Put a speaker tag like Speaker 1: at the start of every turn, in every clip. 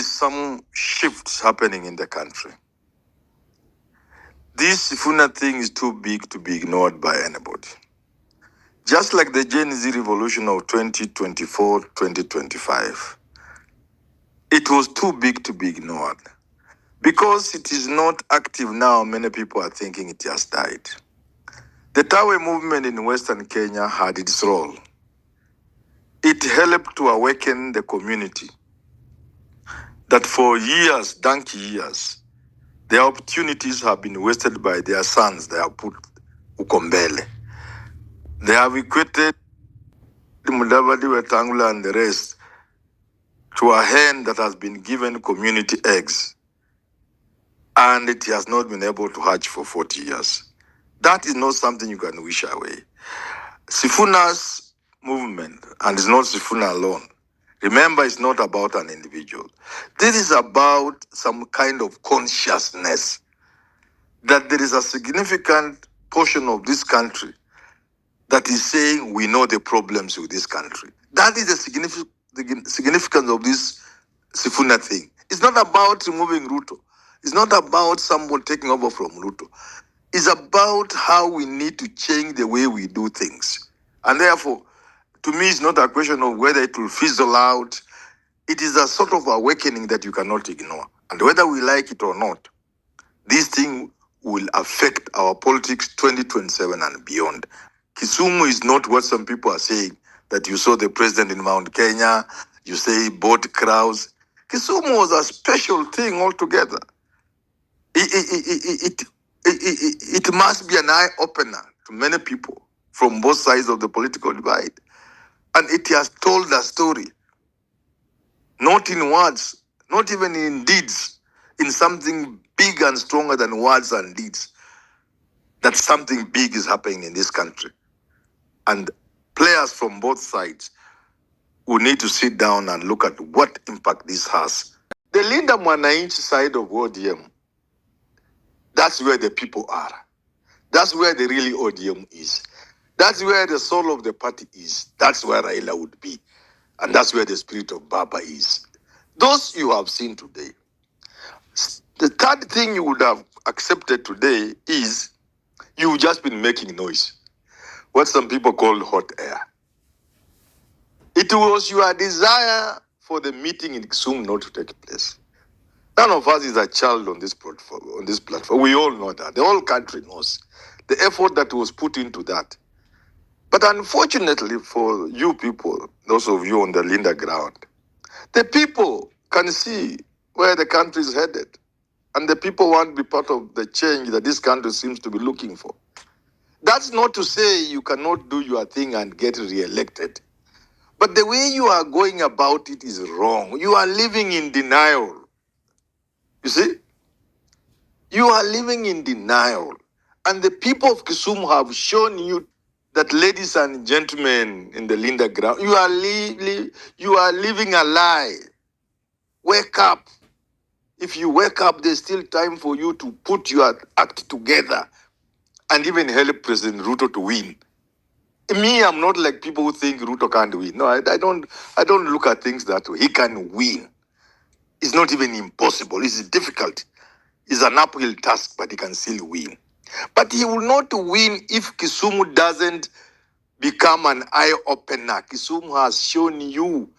Speaker 1: is some shifts happening in the country. This Sifuna thing is too big to be ignored by anybody. Just like the Gen Z revolution of 2024, 2025, it was too big to be ignored. Because it is not active now, many people are thinking it has died. The Tawe movement in Western Kenya had its role. It helped to awaken the community that for years, donkey years, their opportunities have been wasted by their sons. They have put Ukombele. They have equated Mudavadi, Wetangula, and the rest to a hen that has been given community eggs, and it has not been able to hatch for 40 years. That is not something you can wish away. Sifuna's movement, and it's not Sifuna alone. Remember, it's not about an individual. This is about some kind of consciousness that there is a significant portion of this country that is saying we know the problems with this country. That is the significance of this Sifuna thing. It's not about removing Ruto. It's not about someone taking over from Ruto. It's about how we need to change the way we do things. And therefore, to me, it's not a question of whether it will fizzle out. It is a sort of awakening that you cannot ignore. And whether we like it or not, this thing will affect our politics 2027 and beyond. Kisumu is not what some people are saying, that you saw the president in Mount Kenya, you say he bought crowds. Kisumu was a special thing altogether. It must be an eye-opener to many people from both sides of the political divide. And it has told a story, not in words, not even in deeds, in something big and stronger than words and deeds, that something big is happening in this country. And players from both sides will need to sit down and look at what impact this has. The Linda Mwananchi side of ODM, that's where the people are. That's where the really ODM is. That's where the soul of the party is. That's where Raila would be. And that's where the spirit of Baba is. Those you have seen today. The third thing you would have accepted today is you've just been making noise. What some people call hot air. It was your desire for the meeting in Kisumu not to take place. None of us is a child on this platform. We all know that. The whole country knows the effort that was put into that. But unfortunately for you people, those of you on the Linda ground, the people can see where the country is headed. And the people want to be part of the change that this country seems to be looking for. That's not to say you cannot do your thing and get re-elected. But the way you are going about it is wrong. You are living in denial. You see? You are living in denial. And the people of Kisumu have shown you that, ladies and gentlemen in the Linda ground, you are living a lie. Wake up. If you wake up, there's still time for you to put your act together and even help President Ruto to win. Me, I'm not like people who think Ruto can't win. No, I don't look at things that way. He can win. It's not even impossible. It's difficult. It's an uphill task, but he can still win. But he will not win if Kisumu doesn't become an eye-opener. Kisumu has shown you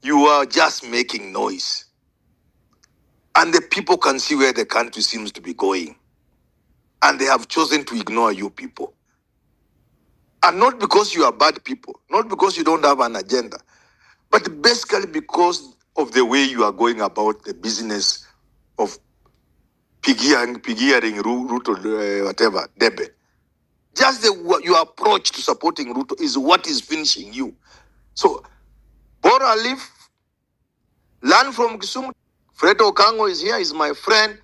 Speaker 1: are just making noise. And the people can see where the country seems to be going. And they have chosen to ignore you people. And not because you are bad people, not because you don't have an agenda, but basically because of the way you are going about the business of pigiering Ruto, whatever, Debe. Just your approach to supporting Ruto is what is finishing you. So, Bora leave, learn from Kisumu. Fred Okango is here, is my friend.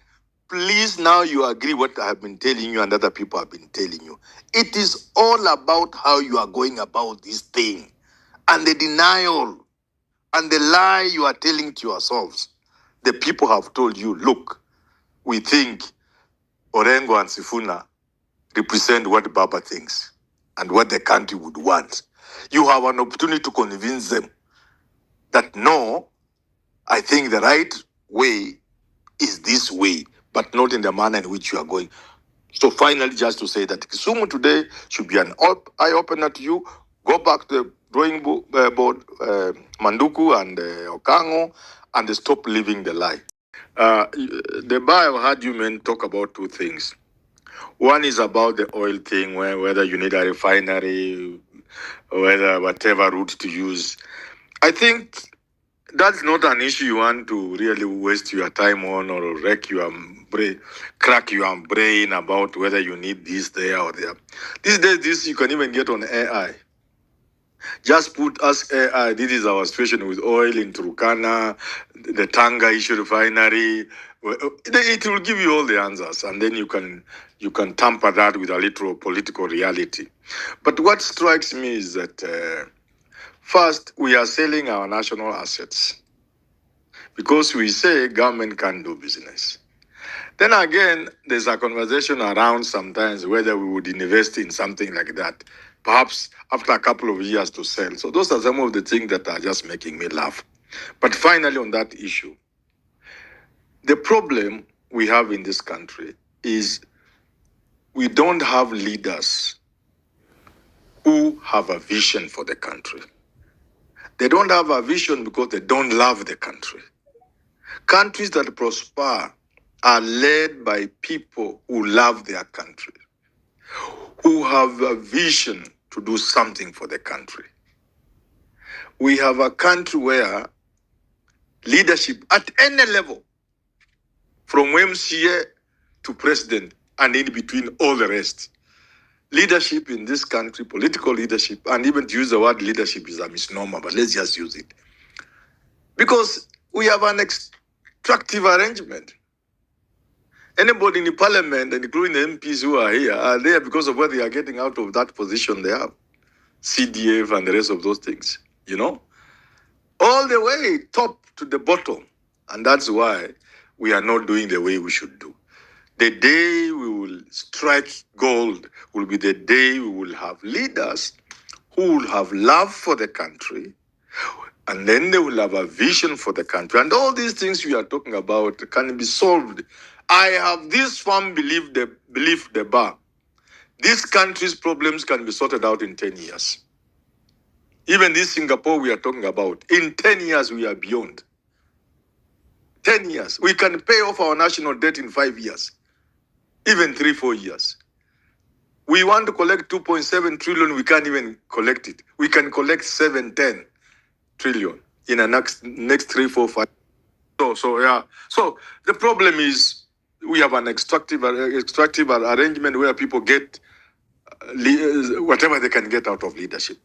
Speaker 1: Please, now you agree what I have been telling you and other people have been telling you. It is all about how you are going about this thing and the denial and the lie you are telling to yourselves. The people have told you, look, we think Orengo and Sifuna represent what Baba thinks and what the country would want. You have an opportunity to convince them that no, I think the right way is this way, but not in the manner in which you are going. So finally, just to say that Kisumu today should be an eye-opener to you. Go back to the drawing board, Manduku and Okango, and stop living the lie. The bar I've heard you men talk about two things. One is about the oil thing, whether you need a refinery, whether whatever route to use. I think that's not an issue you want to really waste your time on or wreck your brain, crack your brain about whether you need this there or there. These days, this you can even get on AI. Just ask AI, this is our situation with oil in Turkana, the Tanga issue refinery. It will give you all the answers, and then you can tamper that with a little political reality. But what strikes me is that first, we are selling our national assets because we say government can't do business. Then again, there's a conversation around sometimes whether we would invest in something like that, perhaps after a couple of years to sell. So those are some of the things that are just making me laugh. But finally, on that issue, the problem we have in this country is we don't have leaders who have a vision for the country. They don't have a vision because they don't love the country. Countries that prosper are led by people who love their country, who have a vision to do something for the country. We have a country where leadership at any level, from MCA to president and in between all the rest, leadership in this country, political leadership, and even to use the word leadership is a misnomer, but let's just use it. Because we have an extractive arrangement. Anybody in the parliament, including the MPs who are here, are there because of what they are getting out of that position they have. CDF and the rest of those things, all the way top to the bottom. And that's why we are not doing the way we should do. The day we will strike gold will be the day we will have leaders who will have love for the country, and then they will have a vision for the country. And all these things we are talking about can be solved. I have this firm belief, the bar. This country's problems can be sorted out in 10 years. Even this Singapore we are talking about, in 10 years we are beyond. 10 years. We can pay off our national debt in 5 years, even 3-4 years. We want to collect 2.7 trillion, we can't even collect it. We can collect 7-10 trillion in the next 3-4-5. So the problem is we have an extractive arrangement where people get whatever they can get out of leadership.